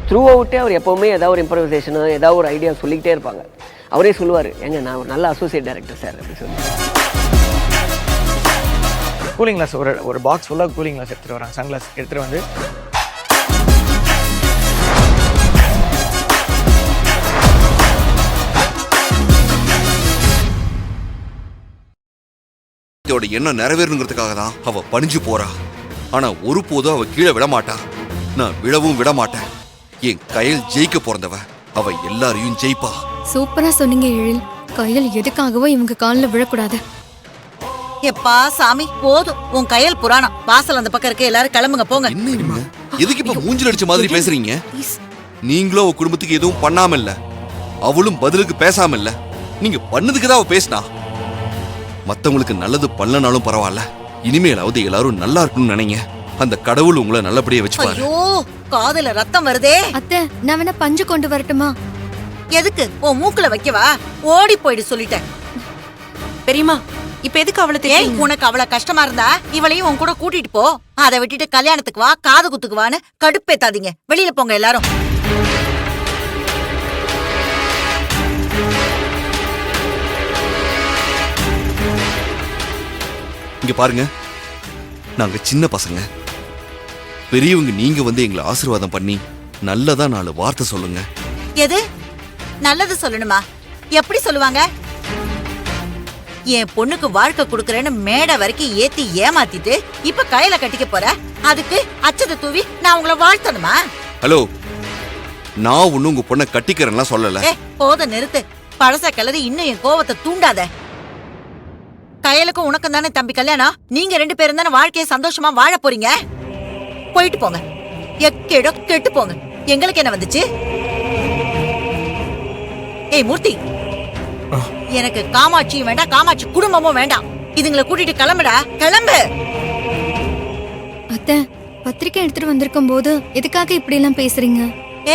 Through அவுட்டே அவர் எப்போவுமே ஏதாவது ஒரு இம்ப்ரவைசேஷனோ ஏதாவது ஒரு ஐடியா சொல்லிக்கிட்டே இருப்பாங்க. அவரே சொல்லுவார், ஏங்க நான் ஒரு நல்ல அசோசியேட் டைரக்டர் சார் அப்படின்னு சொல்லி. கூலிங் கிளாஸ் ஒரு பாக்ஸ் ஃபுல்லாக கூலிங் கிளாஸ் எடுத்துகிட்டு வராங்க. சன்கிளாஸ் எடுத்துகிட்டு வந்து இதோட எண்ணம் நிறைவேறணுங்கிறதுக்காக தான் அவ பணிஞ்சு போறா. ஆனா ஒருபோதும் அவ கீழே விட மாட்டா. நான் விழவும் விட மாட்டேன். என் கயல் ஜெயிக்க பிறந்தவ. அவ எல்லாரையும் ஜெயிப்பா. சூப்பரா சொன்னீங்க எழில். கயல் எதுக்காகவோ இவங்க காலில் விழக்கூடாது. எப்பா சாமி போதும், உன் கயல் புராணம். வாசல் அந்த பக்கம் இருக்க, எல்லாரும் கிளம்புங்க போங்க. என்ன எதுக்கு இப்ப மூஞ்சில் அடிச்ச மாதிரி பேசுறீங்க? நீங்களும் அவ குடும்பத்துக்கு எதுவும் பண்ணாம இல்ல, அவளும் பதிலுக்கு பேசாம இல்ல. நீங்க பண்ணதுக்குதான் அவ பேசினா. மத்தவங்களுக்கு நல்லது பண்ணலனாலும் பரவாயில்ல, இனிமேலாவது எல்லாரும் நல்லா இருக்கணும்னு நினைங்க. அந்த கடவுள் உங்களை நல்லபடியா வச்சுப்பாரு. ஐயோ காதுல ரத்தம் வருதே. அத்தை, நான் வேணா பஞ்சு கொண்டு வரட்டுமா? எதுக்கு? உன் மூக்குல வைக்கவா? ஓடி போயிடு சொல்லிட்டேன். பெரியம்மா, இப்ப எதுக்கு அவளை ஏய், தேய்க்கிறீங்க? உனக்கு அவள கஷ்டமா இருந்தா இவளையும் உன் கூட கூட்டிட்டு போ. அதை விட்டுட்டு கல்யாணத்துக்கு வா, காது குத்துக்கு வான்னு கடுப்பேத்தாதீங்க. வெளியில போங்க எல்லாரும். இங்க பாருங்க, நாங்க சின்ன பசங்க. பெரியவங்க நீங்க வந்து எங்களை ஆசீர்வாதம் பண்ணி நல்லதா 4 வார்த்தை சொல்லுங்க. எது நல்லது சொல்லணுமா? எப்படி சொல்லுவாங்க? என் பொண்ணுக்கு வாழ்க்கை கொடுக்கறேன்னு மேடை வரைக்கும் ஏத்தி ஏமாத்திட்டு இப்ப கையில கட்டிக்க போற. அதுக்கு அச்சத்தை தூவி நான் உங்களை வாழ்த்தணுமா? ஹலோ, நான் ஒண்ணு உங்க பொண்ணை கட்டிக்கிறேன்லாம் சொல்லல. போத நிறுத்து. பழச கிளறி இன்னும் என் கோவத்தை தூண்டாத. கையலுக்கும் உனக்கும் தானே தம்பி கல்யாணம். நீங்க 2 பேரும் தானே வாழ்க்கையை சந்தோஷமா வாழ போறீங்க. போயிட்டு போங்க, எக்கேடோ கெட்டு போங்க. எங்களுக்கு என்ன வந்துச்சு? ஏய் மூர்த்தி, எனக்கு காமாட்சியும் வேண்டாம், காமாட்சி குடும்பமும் வேண்டாம். இதுங்களை கூட்டிட்டு கிளம்புடா, கிளம்பு. அத்தை, பத்திரிக்கை எடுத்துட்டு வந்திருக்கும் போது எதுக்காக இப்படி எல்லாம் பேசுறீங்க?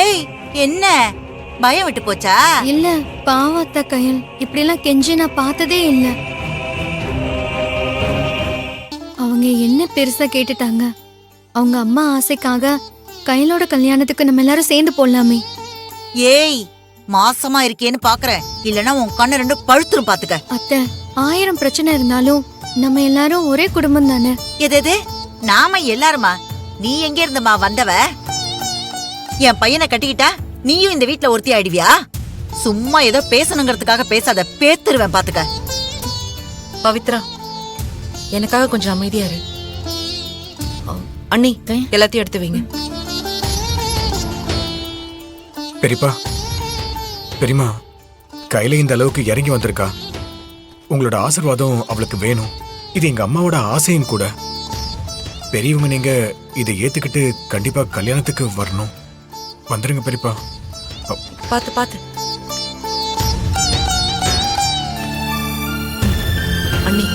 ஏய் என்ன பயம் விட்டு போச்சா? இல்ல, பாவத்த கயல் இப்படி எல்லாம் கெஞ்சி நான் பார்த்ததே இல்ல. அவங்க என்ன பெருசா கேட்டுட்டாங்க? அவங்க அம்மா ஆசைக்காக கயலோட கல்யாணத்துக்கு நம்ம எல்லாரும் சேர்ந்து போடலாமே. ஏய், மாசமா இருக்கேன்னு பாக்குறேன், இல்லனா உன் கண்ணு 2 பழுத்துரும் பாத்துக்க. அத்தை, 1000 பிரச்சனை இருந்தாலும் நம்ம எல்லாரும் ஒரே குடும்பம் தானே. எது நாம எல்லாருமா? நீ எங்க இருந்தமா வந்தவ? என் பையனை கட்டிக்கிட்டா நீயும் இந்த வீட்ல ஒருத்தி ஆயிடுவியா? சும்மா ஏதோ பேசணுங்கிறதுக்காக பேசாத, பேத்துருவேன் பாத்துக்க. பவித்ரா, எனக்காக கொஞ்சம் அமைதியா இரு. அண்ணி, எல்லாத்தையும் எடுத்து வைங்க. பெரியப்பா, பெரியமா, கையில இந்த அளவுக்கு இறங்கி வந்திருக்கா. உங்களோட ஆசீர்வாதம் அவளுக்கு வேணும். இது எங்க அம்மாவோட ஆசையும் கூட. பெரியவங்க நீங்க இதை ஏத்துக்கிட்டு கண்டிப்பா கல்யாணத்துக்கு வரணும். வந்துருங்க பெரியப்பா. பாத்து பாத்து. அண்ணி,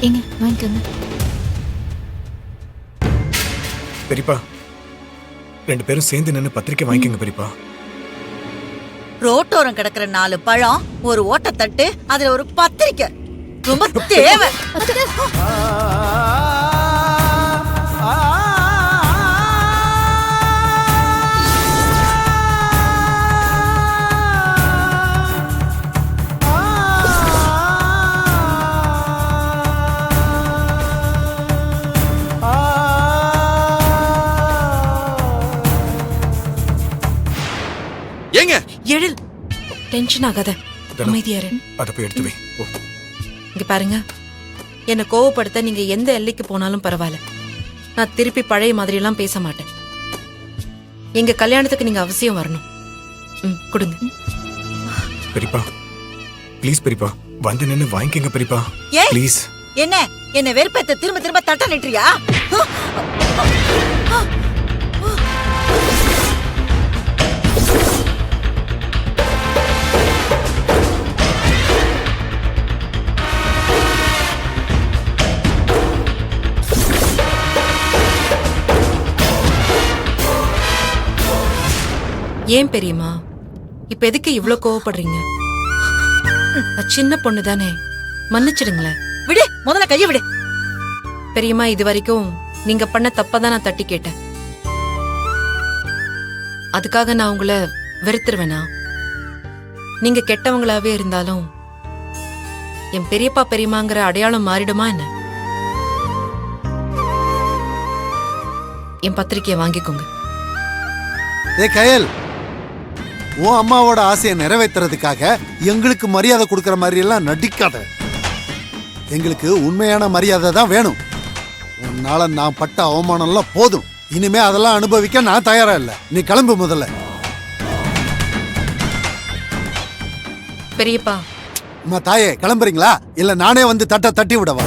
ஏங்க வாங்கிக்கோங்க. பெரியப்பா, 2 பேரும் சேர்ந்து நின்று பத்திரிக்கை வாங்கிக்கோங்க பெரியப்பா. ரோட்டோரம் கிடக்குற 4 பழம், ஒரு ஓட்டத்தட்டு, அதுல ஒரு பத்திரிக்கை ரொம்ப தேவை. ஏங்க எழில், டென்ஷன் ஆகாத, அமைதியா இரு. அதை போய் எடுத்து வை. இங்க பாருங்க, என்னை கோவப்படுத்த நீங்க எந்த எல்லைக்கு போனாலும் பரவாயில்ல. நான் திருப்பி பழைய மாதிரி எல்லாம் பேச மாட்டேன். எங்க கல்யாணத்துக்கு நீங்க அவசியம் வரணும். கொடுங்க. பெரியப்பா ப்ளீஸ், பெரியப்பா வந்து நின்று வாங்கிக்கங்க பெரியப்பா ப்ளீஸ். என்ன வெறுப்பத்தை திரும்ப திரும்ப தட்ட நிட்டுறியா? ஏன் பெரியம்மா இப்ப எதுக்கு இவ்ளோ கோவப்படுறீங்க? சின்ன பொண்ணு தானே, மன்னிச்சிடுங்களேன். விடு, முதல்ல கைய விடு. பெரியம்மா, இது வரைக்கும் நீங்க பண்ண தப்பதான் நான் தட்டி கேட்டேன். அதுக்காக நான் உங்களை வெறுத்துருவேனா? நீங்க கெட்டவங்களாவே இருந்தாலும் என் பெரியப்பா பெரியமாங்கிற அடையாளம் மாறிடுமா என்ன? என் பத்திரிக்கையை வாங்கிக்கோங்க. ஏ கயல், உன் அம்மாவோட ஆசையை நிறைவேற்றுறதுக்காக எங்களுக்கு மரியாதை கொடுக்கற மாதிரி எல்லாம் நடிக்காத. எங்களுக்கு உண்மையான மரியாதை தான் வேணும். உன்னால நான் பட்ட அவமானம்லாம் போதும். இனிமே அதெல்லாம் அனுபவிக்க நான் தயாரா இல்ல. நீ கிளம்பு முதல்ல. பெரியப்பா, அம்மா தாயே, கிளம்புறீங்களா இல்ல நானே வந்து தட்டி விடவா?